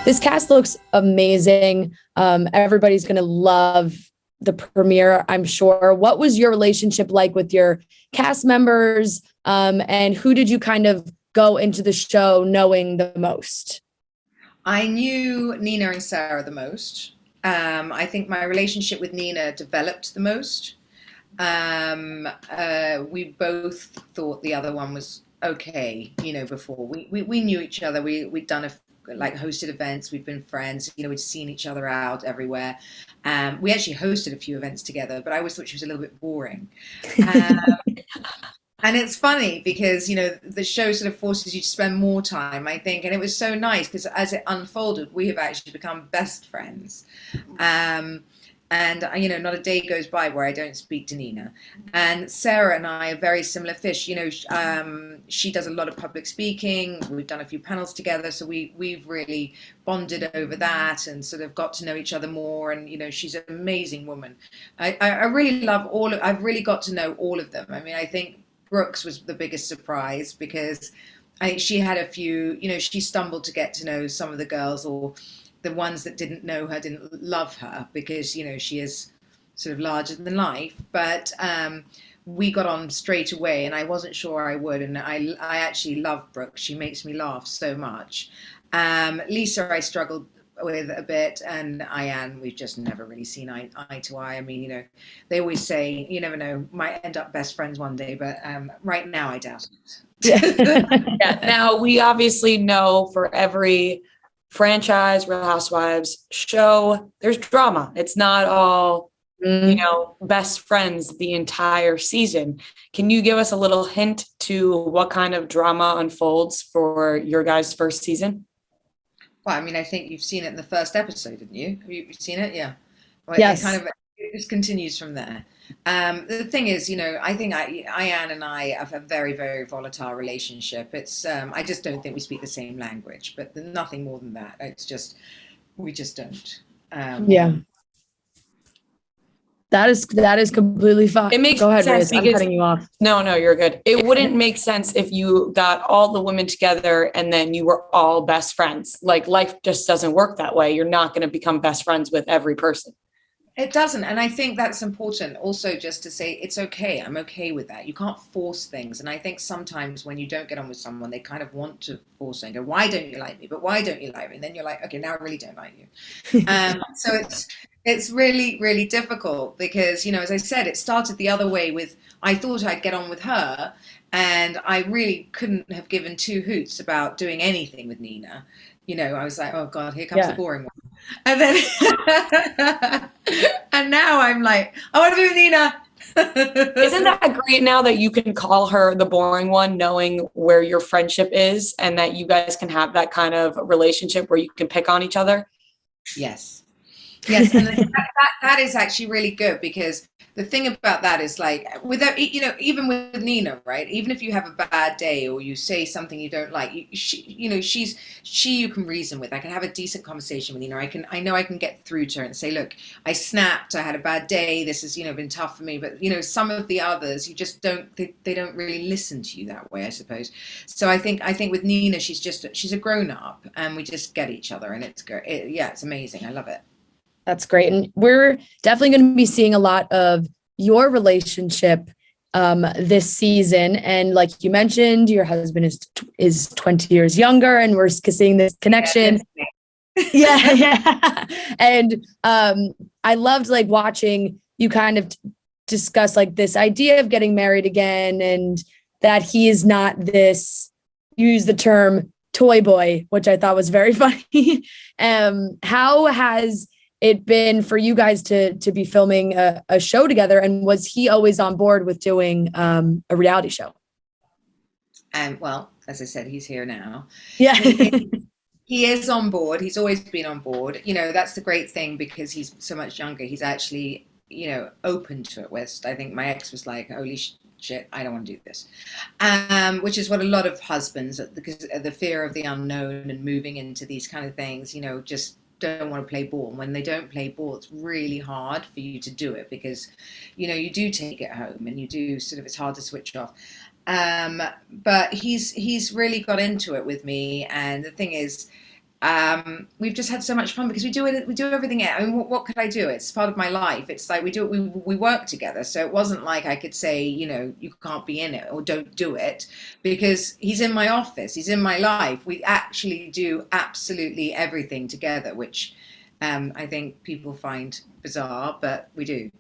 This cast looks amazing. Everybody's going to love the premiere, I'm sure. What was your relationship like with your cast members? And who did you kind of go into the show knowing the most? I knew Nina and Sarah the most. I think my relationship with Nina developed the most. We both thought the other one was okay, before. We knew each other. We'd done like hosted events. We'd been friends. We'd seen each other out everywhere. We actually hosted a few events together, but I always thought she was a little bit boring. Um, and it's funny because, the show sort of forces you to spend more time, I think. And it was so nice because as it unfolded, we have actually become best friends. Um, and, not a day goes by where I don't speak to Nina. And Sarah and I are very similar fish. She does a lot of public speaking. We've done a few panels together. So we've really bonded over that and sort of got to know each other more. And, she's an amazing woman. I really love I've really got to know all of them. I mean, I think Brooks was the biggest surprise because I think she had a few, she stumbled to get to know some of the girls, or the ones that didn't know her didn't love her because, she is sort of larger than life. But we got on straight away and I wasn't sure I would. And I actually love Brooks. She makes me laugh so much. Lisa, I struggled with a bit, and Ayan, we've just never really seen eye to eye. I mean, they always say you never know, might end up best friends one day, but right now I doubt it. Yeah. Now we obviously know for every franchise, Real Housewives show, there's drama. It's not all, best friends the entire season. Can you give us a little hint to what kind of drama unfolds for your guys' first season? Well, I mean, I think you've seen it in the first episode, didn't you? Have you seen it? Yeah. Well, Yes. it just continues from there. The thing is, I think Ayan and I have a very, very volatile relationship. It's I just don't think we speak the same language, but nothing more than that. It's just we just don't. Yeah. That is completely fine. It makes Go ahead, sense Riz. I'm because cutting you off. no, you're good. It wouldn't make sense if you got all the women together and then you were all best friends. Like life just doesn't work that way. You're not going to become best friends with every person. It doesn't. And I think that's important also, just to say it's okay. I'm okay with that. You can't force things. And I think sometimes when you don't get on with someone, they kind of want to force and go, why don't you like me? But why don't you like me? And then you're like, okay, now I really don't like you. So it's really, really difficult because, as I said, it started the other way with, I thought I'd get on with her and I really couldn't have given two hoots about doing anything with Nina. I was like, oh God, here comes the Yeah. boring one. And then, and now I'm like, I want to be with Nina. Isn't that great now that you can call her the boring one, knowing where your friendship is and that you guys can have that kind of relationship where you can pick on each other? Yes. Yes, and that is actually really good because the thing about that is like without even with Nina, right? Even if you have a bad day or you say something you don't like, she you can reason with. I can have a decent conversation with Nina. I know I can get through to her and say, look, I snapped. I had a bad day. This has been tough for me. But some of the others, you just don't. They don't really listen to you that way, I suppose. So I think with Nina, she's a grown up, and we just get each other, and it's great. Yeah, it's amazing. I love it. That's great. And we're definitely going to be seeing a lot of your relationship this season. And like you mentioned, your husband is 20 years younger, and we're seeing this connection. Yeah, yeah. And I loved like watching you kind of discuss like this idea of getting married again, and that he is not this, use the term toy boy, which I thought was very funny. How has it been for you guys to be filming a show together? And was he always on board with doing a reality show? Well, as I said, he's here now. Yeah. He is on board. He's always been on board. That's the great thing because he's so much younger. He's actually, open to it. West, I think my ex was like, holy shit, I don't want to do this. Which is what a lot of husbands, because the fear of the unknown and moving into these kind of things, just don't want to play ball. And when they don't play ball, it's really hard for you to do it because, you do take it home and you do it's hard to switch off. But he's really got into it with me. And the thing is, we've just had so much fun because we do everything. I mean, what could I do? It's part of my life. It's like we work together. So it wasn't like I could say, you can't be in it or don't do it, because he's in my office, he's in my life. We actually do absolutely everything together, which I think people find bizarre, but we do.